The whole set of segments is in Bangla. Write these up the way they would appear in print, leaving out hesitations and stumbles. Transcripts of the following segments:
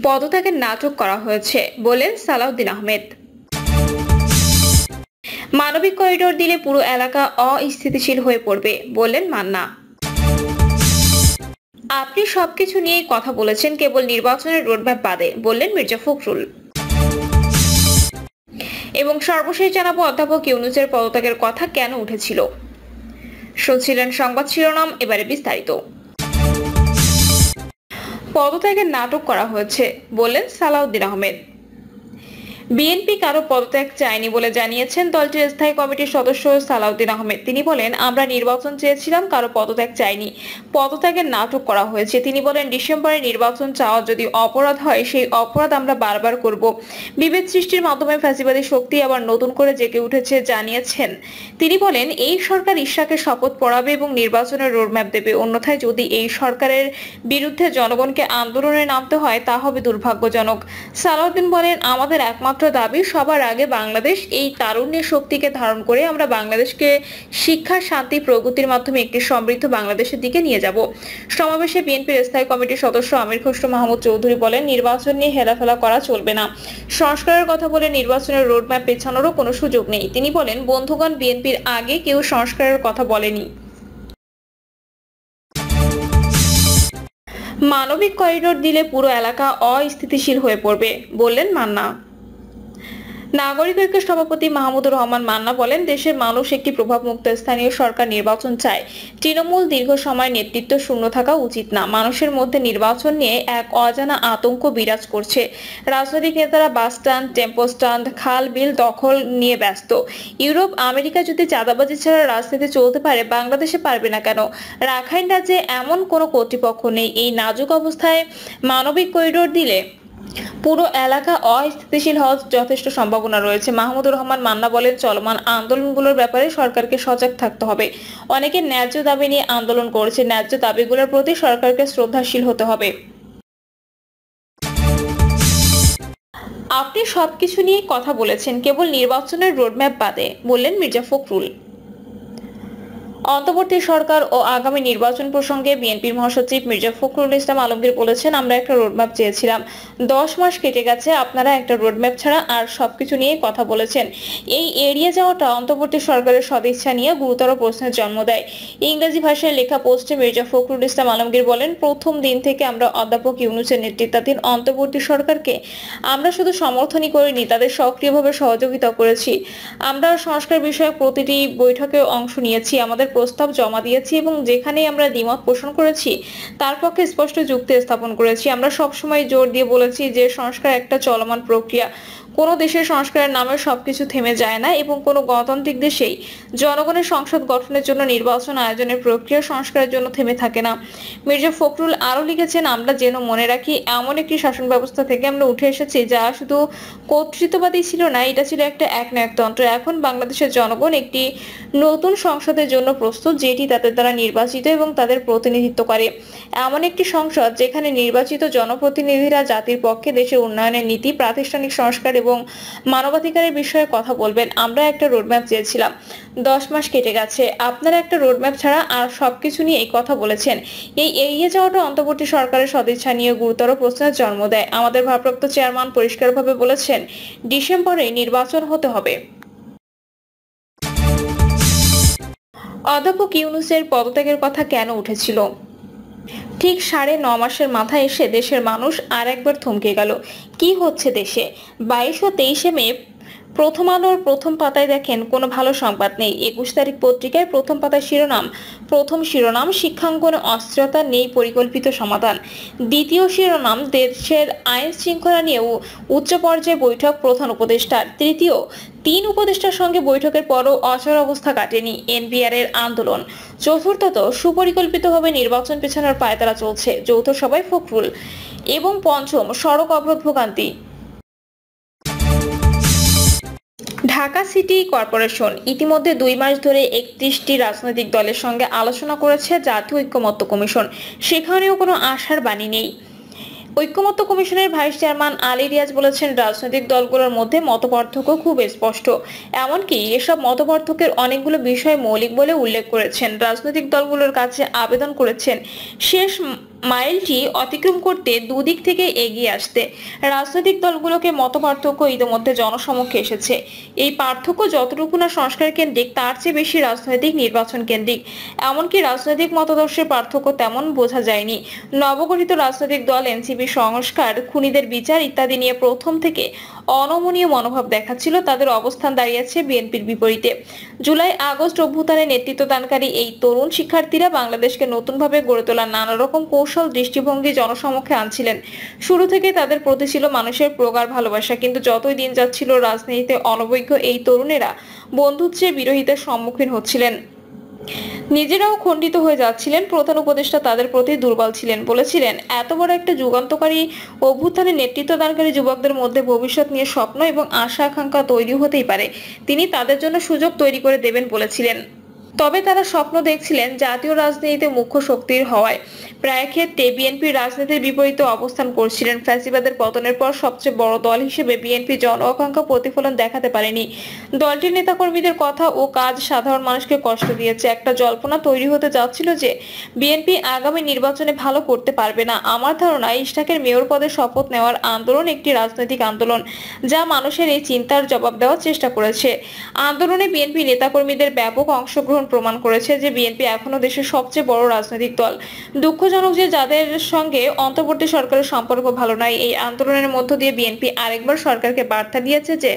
পদত্যাগের নাটক করা হয়েছে বললেন সালাউদ্দিন আহমেদ। মানবিক করিডোর দিলে পুরো এলাকা অস্থিতিশীল হয়ে পড়বে বললেন মান্না। আপনি সবকিছু নিয়েই কথা বলেছেন, কেবল নির্বাচনের রোডম্যাপ বাদে বললেন মির্জা ফখরুল। এবং সর্বশেষ জানাবো অধ্যাপক ইউনূসের পদত্যাগের কথা কেন উঠেছিল। শুনছিলেন সংবাদ শিরোনাম, এবারে বিস্তারিত। পদত্যাগের নাটক করা হয়েছে বললেন সালাউদ্দিন আহমেদ। বিএনপি কারো পদত্যাগ চায়নি বলে জানিয়েছেন দলটির স্থায়ী কমিটির সদস্য সালাউদ্দিন আহমেদ। তিনি বলেন, আমরা নির্বাচন চেয়েছিলাম, কারো পদত্যাগ চাইনি, পদত্যাগের নাটক করা হয়েছে। তিনি বলেন, ডিসেম্বরে নির্বাচন চাওয়া যদি অপরাধ হয়, সেই অপরাধ আমরা বারবার করব। বিভেদ সৃষ্টির মাধ্যমে ফ্যাসিবাদী শক্তি আবার নতুন করে জেগে উঠেছে জানিয়েছেন। তিনি বলেন, এই সরকার ঈর্ষাকে শপথ পড়াবে এবং নির্বাচনের রোডম্যাপ দেবে, অন্যথায় যদি এই সরকারের বিরুদ্ধে জনগণকে আন্দোলনে নামতে হয় তা হবে দুর্ভাগ্যজনক। সালাউদ্দিন বলেন, আমাদের একমাত্র দাবি সবার আগে বাংলাদেশ এই তারুণ্যের শক্তিকে ধারণ করে আমরা বাংলাদেশকে শিক্ষা, শান্তি, প্রগতির মাধ্যমে একটি সমৃদ্ধ বাংলাদেশের দিকে নিয়ে যাব। সমাবেশে বিএনপির স্থায়ী কমিটির সদস্য আমির খসরু মাহমুদ চৌধুরী বলেন, নির্বাচন নিয়ে হেলাফেলা করা চলবে না, সংস্কারের কথা বলে নির্বাচনের রোডম্যাপ পেছানোরও কোনো সুযোগ নেই। তিনি বলেন, বন্ধুগণ, বিএনপির আগে কেউ সংস্কারের কথা বলেনি। মানবিক করিডোর দিলে পুরো এলাকা অস্থিতিশীল হয়ে পড়বে বললেন মান্না। নাগরিক ঐক্যের সভাপতি মাহমুদুর রহমান মান্না বলেন, দেশের মানুষ একটি প্রভাবমুক্ত স্থানীয় সরকার নির্বাচন চায়। তৃণমূল দীর্ঘ সময় নেতৃত্ব শূন্য থাকা উচিত না। মানুষের মধ্যে নির্বাচন নিয়ে এক অজানা আতঙ্ক বিরাজ করছে। রাজনৈতিক নেতারা বাস স্ট্যান্ড, টেম্পো স্ট্যান্ড, খাল বিল দখল নিয়ে ব্যস্ত। ইউরোপ, আমেরিকা যদি চাঁদাবাজি ছাড়া রাজনীতি চলতে পারে, বাংলাদেশে পারবে না কেন? রাখাইন রাজ্যে এমন কোনো কর্তৃপক্ষ নেই। এই নাজুক অবস্থায় মানবিক করিডোর দিলে পুরো এলাকা অস্থিতিশীল হওয়ার যথেষ্ট সম্ভাবনা রয়েছে। মাহমুদুর রহমান মান্না বলেন, চলমান আন্দোলনগুলোর ব্যাপারে সরকারকে সজাগ থাকতে হবে। অনেকে ন্যায্য দাবি নিয়ে আন্দোলন করছে, ন্যায্য দাবিগুলোর প্রতি সরকারকে শ্রদ্ধাশীল হতে হবে। আপনি সবকিছু নিয়ে কথা বলেছেন, কেবল নির্বাচনের রোডম্যাপ বাদে বললেন মির্জা ফখরুল। অন্তর্বর্তী সরকার ও আগামী নির্বাচন প্রসঙ্গে বিএনপির মহাসচিব মির্জা ফখরুল ইসলাম আলমগীর বলেছেন, আমরা একটা রোডম্যাপ চেয়েছিলাম, 10 মাস কেটে গেছে, আপনারা একটা রোডম্যাপ ছাড়া আর সবকিছু নিয়ে কথা বলেছেন। এই এড়িয়ে যাওয়াটা অন্তর্বর্তী সরকারের সদিচ্ছা নিয়ে গুরুতর প্রশ্নের জন্ম দেয়। ইংরেজি ভাষায় লেখা পোস্টে মির্জা ফখরুল ইসলাম আলমগীর বলেন, প্রথম দিন থেকে আমরা অধ্যাপক ইউনূসের নেতৃত্বাধীন অন্তর্বর্তী সরকারকে আমরা শুধু সমর্থনই করিনি, তাদের সক্রিয়ভাবে সহযোগিতা করেছি। আমরা সংস্কার বিষয়ক প্রতিটি বৈঠকে অংশ নিয়েছি, আমাদের প্রস্তাব জমা দিয়েছি এবং যেখানেই আমরা দ্বিমত পোষণ করেছি তার পক্ষে স্পষ্ট যুক্তি স্থাপন করেছি। আমরা সবসময় জোর দিয়ে বলেছি যে সংস্কার একটা চলমান প্রক্রিয়া। কোনো দেশের সংস্কারের নামে সবকিছু থেমে যায় না এবং কোনো গণতান্ত্রিক দেশেই জনগণের সংসদ গঠনের জন্য নির্বাচন আয়োজনের প্রক্রিয়া সংস্কারের জন্য থেমে থাকে না। মির্জা ফখরুল আরো লিখেছেন, আমরা যেন মনে রাখি, এমন একটি শাসন ব্যবস্থা থেকে আমরা উঠে এসেছি যা শুধু কর্তৃত্ববাদী ছিল না, এটা ছিল একটা একনায়কতন্ত্র। এখন বাংলাদেশের জনগণ একটি নতুন সংসদের জন্য প্রস্তুত, যেটি তাদের দ্বারা নির্বাচিত এবং তাদের প্রতিনিধিত্ব করে। এমন একটি সংসদ যেখানে নির্বাচিত জনপ্রতিনিধিরা জাতির পক্ষে দেশের উন্নয়নের নীতি, প্রাতিষ্ঠানিক সংস্কার এবং মানবাধিকারের বিষয়ে কথা বলবেন। আমরা একটা রোডম্যাপ চেয়েছিলাম, 10 মাস কেটে গেছে, আপনারা একটা রোডম্যাপ ছাড়া আর সবকিছু নিয়ে এই কথা বলেছেন। এই এড়িয়ে যাওয়াটা অন্তর্বর্তী সরকারের সদিচ্ছা নিয়ে গুরুতর প্রশ্নের জন্ম দেয়। আমাদের ভারপ্রাপ্ত চেয়ারম্যান পরিষ্কারভাবে বলেছেন, ডিসেম্বরে নির্বাচন হতে হবে। অধ্যাপক ইউনূসের পদত্যাগের কথা কেন উঠেছিল? ঠিক 9.5 মাসের মাথায় এসে দেশের মানুষ আর একবার থমকে গেল। কি হচ্ছে দেশে? 22 ও 23 মে প্রথম আলোর প্রথম পাতায় দেখেন কোনো ভালো সংবাদ নেই। 21 তারিখ পত্রিকায় প্রথম শিরোনাম শিক্ষাঙ্গনে অস্থিরতা নেই পরিকল্পিত সমাধান। দ্বিতীয় শিরোনাম দেশের আইন শৃঙ্খলা নিয়ে উচ্চ পর্যায়ে বৈঠক প্রধান উপদেষ্টার। তৃতীয়, 3 উপদেষ্টার সঙ্গে বৈঠকের পরও অচল অবস্থা কাটেনি, এনবিআর এর আন্দোলন। চতুর্থত, সুপরিকল্পিতভাবে নির্বাচন পেছানোর পায়তারা চলছে, যৌথ সভায় ফখরুল। এবং পঞ্চম, সড়ক অবরোধ ভোগান্তি। ঢাকা সিটি কর্পোরেশন ইতিমধ্যে 2 মাস ধরে 31টি রাজনৈতিক দলের সঙ্গে আলোচনা করেছে জাতীয় ঐক্যমত্য কমিশন। সেখানেও কোনো আশার বাণী নেই। ঐক্যমত্য কমিশনের ভাইস চেয়ারম্যান আলী রিয়াজ বলেছেন, রাজনৈতিক দলগুলোর মধ্যে মতপার্থক্য খুব স্পষ্ট। এমনকি এসব মতপার্থক্যের অনেকগুলো বিষয় মৌলিক বলে উল্লেখ করেছেন। রাজনৈতিক দলগুলোর কাছে আবেদন করেছেন শেষ মাইলটি অতিক্রম করতে দুদিক থেকে এগিয়ে আসতে রাজনৈতিক দলগুলোকে মতপার্থক্য ইতিমধ্যে জনসমক্ষে এসেছে। এই পার্থক্য যতটুকু না সংস্কার কেন্দ্রিক তার চেয়ে বেশি রাজনৈতিক নির্বাচন কেন্দ্রিক। এমনকি রাজনৈতিক মতাদর্শের পার্থক্য তেমন বোঝা যায়নি। নবগঠিত রাজনৈতিক দল এনসিপি সংস্কার, খুনিদের বিচার ইত্যাদি নিয়ে প্রথম থেকে অনমনীয় মনোভাব দেখাচ্ছিল, তাদের অবস্থান দাঁড়িয়েছে বিএনপির বিপরীতে। জুলাই আগস্ট অভ্যুত্থানে নেতৃত্বদানকারী এই তরুণ শিক্ষার্থীরা বাংলাদেশকে নতুনভাবে গড়ে তোলার নানা রকম কৌশল দৃষ্টিভঙ্গি জনসমক্ষে আনছিলেন। শুরু থেকে তাদের প্রতি ছিল মানুষের প্রগাঢ় ভালোবাসা, কিন্তু যতই দিন যাচ্ছিল রাজনীতিতে অনবজ্ঞ এই তরুণেরা বন্ধুত্বের বিরোধিতার সম্মুখীন হচ্ছিলেন, নিজেরাও খণ্ডিত হয়ে যাচ্ছিলেন। প্রধান উপদেষ্টা তাদের প্রতি দুর্বল ছিলেন, বলেছিলেন এত বড় একটা যুগান্তকারী অভ্যুত্থানে নেতৃত্বদানকারী যুবকদের মধ্যে ভবিষ্যৎ নিয়ে স্বপ্ন এবং আশা আকাঙ্ক্ষা তৈরি হতেই পারে, তিনি তাদের জন্য সুযোগ তৈরি করে দেবেন বলেছিলেন। তবে তারা স্বপ্ন দেখছিলেন জাতীয় রাজনীতিতে মুখ্য শক্তির হওয়ায়। প্রায় ক্ষেত্রে বিএনপির রাজনীতির বিপরীতে অবস্থান করছিলেন। ফ্যাসিবাদের পতনের পর সবচেয়ে বড় দল হিসেবে বিএনপি জন আকাঙ্ক্ষা প্রতিফলন দেখাতে পারেনি। দলটির নেতাকর্মীদের কথা ও কাজ সাধারণ মানুষকে কষ্ট দিয়েছে। একটা জল্পনা তৈরি হতে যাচ্ছিল যে বিএনপি আগামী নির্বাচনে ভালো করতে পারবে না। আমার ধারণা ইশরাকের মেয়র পদে শপথ নেওয়ার আন্দোলন একটি রাজনৈতিক আন্দোলন, যা মানুষের এই চিন্তার জবাব দেওয়ার চেষ্টা করেছে। আন্দোলনে বিএনপি নেতাকর্মীদের ব্যাপক অংশগ্রহণ প্রমাণ করেছে যে বিএনপি এখনো দেশের সবচেয়ে বড় রাজনৈতিক দল। দুঃখজনক যে যাদের সঙ্গে অন্তর্বর্তী সরকারের সম্পর্ক ভালো নয়, এই আন্দোলনের মধ্য দিয়ে বিএনপি আরেকবার সরকারকে বার্তা দিয়েছে যে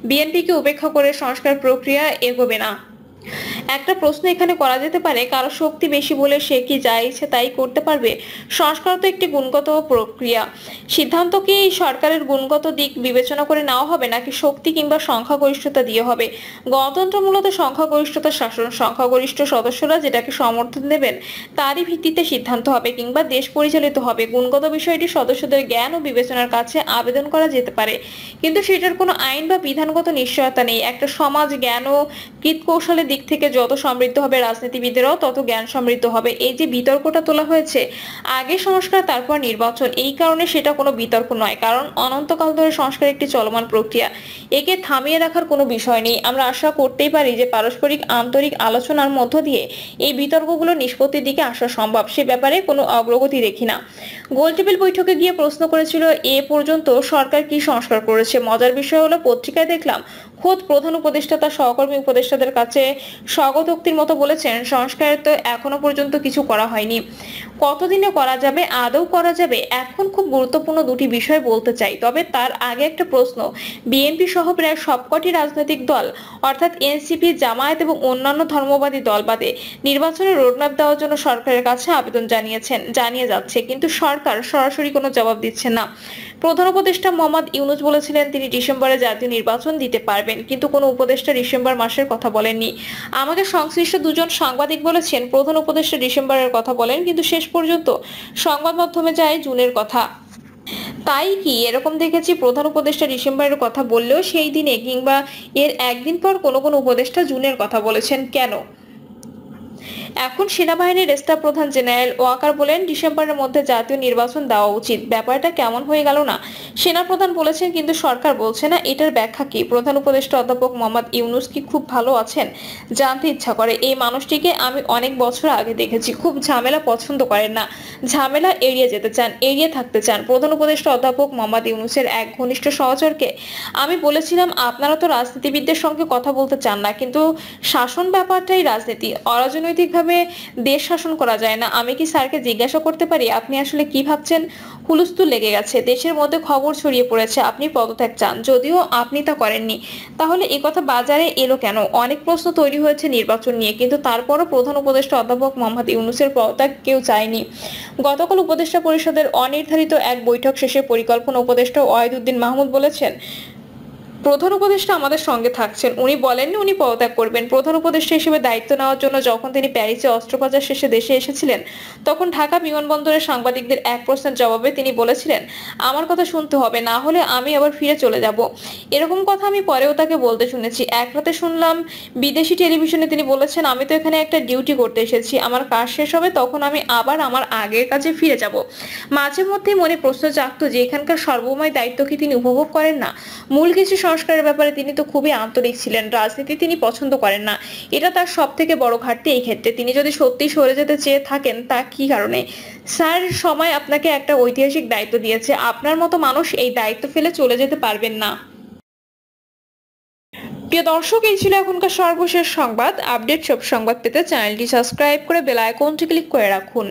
বিএনপিকে উপেক্ষা করে সংস্কার প্রক্রিয়া এগোবে না। একটা প্রশ্ন এখানে করা যেতে পারে, কারো শক্তি বেশি বলে সে কি যা ইচ্ছে তাই করতে পারবে? সংস্কার তো একটি গুণগত প্রক্রিয়া। সিদ্ধান্ত কি এই সরকারের গুণগত দিক বিবেচনা করে নেওয়া হবে, নাকি শক্তি কিংবা সংখ্যাগরিষ্ঠতা দিয়ে হবে? গণতন্ত্র মূলত সংখ্যাগরিষ্ঠতা শাসন। সংখ্যাগরিষ্ঠ সদস্যরা যেটাকে সমর্থন দেবেন তারই ভিত্তিতে সিদ্ধান্ত হবে কিংবা দেশ পরিচালিত হবে। গুণগত বিষয়টি সদস্যদের জ্ঞান ও বিবেচনার কাছে আবেদন করা যেতে পারে, কিন্তু সেটার কোনো আইন বা বিধানগত নিশ্চয়তা নেই। একটা সমাজ জ্ঞান ও কৃতকৌশলের দিক থেকে যত সমৃদ্ধ হবে, রাজনীতিবিদেরাও তত জ্ঞান সমৃদ্ধ হবে। এই যে বিতর্কটা তোলা হয়েছে, আগে সংস্কার তারপর নির্বাচন, এই কারণে সেটা কোনো বিতর্ক নয়, কারণ অনন্তকাল ধরে সংস্কার একটি চলমান প্রক্রিয়া। একে থামিয়ে রাখার কোনো বিষয় নেই। আমরা আশা করতেই পারি যে পারস্পরিক আন্তরিক আলোচনার মধ্য দিয়ে এই বিতর্কগুলো নিষ্পত্তির দিকে আসা সম্ভব। সে ব্যাপারে কোনো অগ্রগতি দেখি না। গোলটেবিল বৈঠকে গিয়ে প্রশ্ন করেছিল এ পর্যন্ত সরকার কি সংস্কার করেছে। মজার বিষয় হলো, পত্রিকায় দেখলাম খোদ প্রধান উপদেষ্টা তার সহকর্মী উপদেষ্টাদের কাছে স্বগতোক্তির মতো বলেছেন, সংস্কারে তো এখনো পর্যন্ত কিছু করা হয়নি, কতদিনে করা যাবে, আদৌ করা যাবে? এখন খুব গুরুত্বপূর্ণ দুটি বিষয় বলতে চাই, তবে তার আগে একটা প্রশ্ন। বিএনপি সহ প্রায় সবকটি রাজনৈতিক দল অর্থাৎ এনসিপি, জামায়াত এবং অন্যান্য ধর্মবাদী দল বাদে নির্বাচনের রোডম্যাপ দেওয়ার জন্য সরকারের কাছে আবেদন জানিয়ে যাচ্ছে, কিন্তু সরকার সরাসরি কোনো জবাব দিচ্ছে না। প্রধান উপদেষ্টা মোহাম্মদ ইউনূস বলেছিলেন তিনি ডিসেম্বরে জাতীয় নির্বাচন দিতে পারবেন, কিন্তু কোনো উপদেষ্টা ডিসেম্বর মাসের কথা বলেননি। আমাকে সংশ্লিষ্ট দুজন সাংবাদিক বলেছেন প্রধান উপদেষ্টা ডিসেম্বরের কথা বলেন, কিন্তু শেষ পর্যন্ত সংবাদ মাধ্যমে যায় জুনের কথা। তাই কি এরকম দেখেছি, প্রধান উপদেষ্টা ডিসেম্বরের কথা বললেও সেই দিনে কিংবা এর একদিন পর কোনো কোনো উপদেষ্টা জুনের কথা বলেছেন কেন? এখন সেনাবাহিনীর স্টাফ প্রধান জেনারেল ওয়াকার বলেন ডিসেম্বরের মধ্যে জাতীয় নির্বাচন দেওয়া উচিত। ব্যাপারটা কেমন হয়ে গেল না? সেনাপ্রধান বলেছেন কিন্তু সরকার বলছে না, এটার ব্যাখ্যা কি? প্রধান উপদেষ্টা অধ্যাপক মোহাম্মদ ইউনূস কি খুব ভালো আছেন? জানতে ইচ্ছা করে। এই মানুষটিকে আমি অনেক বছর আগে দেখেছি, খুব ঝামেলা পছন্দ করেন না, ঝামেলা এড়িয়ে যেতে চান, এড়িয়ে থাকতে চান। প্রধান উপদেষ্টা অধ্যাপক মোহাম্মদ ইউনূসের এক ঘনিষ্ঠ সহচরকে আমি বলেছিলাম, আপনারা তো রাজনীতিবিদদের সঙ্গে কথা বলতে চান না, কিন্তু শাসন ব্যাপারটাই রাজনীতি, অরাজনৈতিকভাবে দেশ শাসন করা যায় না। আমি কি স্যারকে জিজ্ঞাসা করতে পারি আপনি আসলে কি ভাবছেন? হুলস্থুল লেগে গেছে, দেশের মধ্যে খবর ছড়িয়ে পড়েছে আপনি পদত্যাগ চান, যদিও আপনি তা করেননি। তাহলে এই কথা বাজারে এলো কেন? অনেক প্রশ্ন তৈরি হয়েছে নির্বাচন নিয়ে, কিন্তু তারপরও প্রধান উপদেষ্টা অধ্যাপক মোহাম্মদ ইউনূসের পদত্যাগ কেউ চায়নি। গতকাল উপদেষ্টা পরিষদের অনির্ধারিত এক বৈঠক শেষে পরিকল্পনা উপদেষ্টা ওয়াহিদুদ্দিন মাহমুদ বলেছেন প্রধান উপদেষ্টা আমাদের সঙ্গে থাকছেন। উনি বলেননি উনি পদত্যাগ করবেন। প্রধান উপদেষ্টা হিসেবে দায়িত্ব নেওয়ার জন্য যখন তিনি প্যারিসে অস্ত্রোপচার শেষে দেশে এসেছিলেন, তখন ঢাকা বিমানবন্দরে সাংবাদিকদের এক প্রশ্নের জবাবে তিনি বলেছিলেন, আমার কথা শুনতে হবে, না হলে আমি আবার ফিরে চলে যাব। এরকম কথা আমি পরেও তাকে বলতে শুনেছি। এক রাতে শুনলাম বিদেশি টেলিভিশনে তিনি বলেছেন, আমি তো এখানে একটা ডিউটি করতে এসেছি, আমার কাজ শেষ হবে তখন আমি আবার আমার আগের কাজে ফিরে যাব। মাঝে মধ্যে মনে প্রশ্ন জাগতো যে এখানকার সর্বময় দায়িত্ব কি তিনি উপভোগ করেন না? মূল কিছু সংস্কারের ব্যাপারে তিনি তো খুবই আন্তরিক ছিলেন। রাজনীতি তিনি পছন্দ করেন না, এটা তার সবথেকে বড় ঘাটতি এই ক্ষেত্রে। তিনি যদি সত্যি সরে যেতে চেয়ে থাকেন তা কি কারণে? স্যার, সময় আপনাকে একটা ঐতিহাসিক দায়িত্ব দিয়েছে, আপনার মতো মানুষ এই দায়িত্ব ফেলে চলে যেতে পারবেন না। প্রিয় দর্শক, এই ছিল এখনকার সর্বশেষ সংবাদ। আপডেট সব সংবাদ পেতে চ্যানেলটি সাবস্ক্রাইব করে বেল আইকনটি ক্লিক করে রাখুন।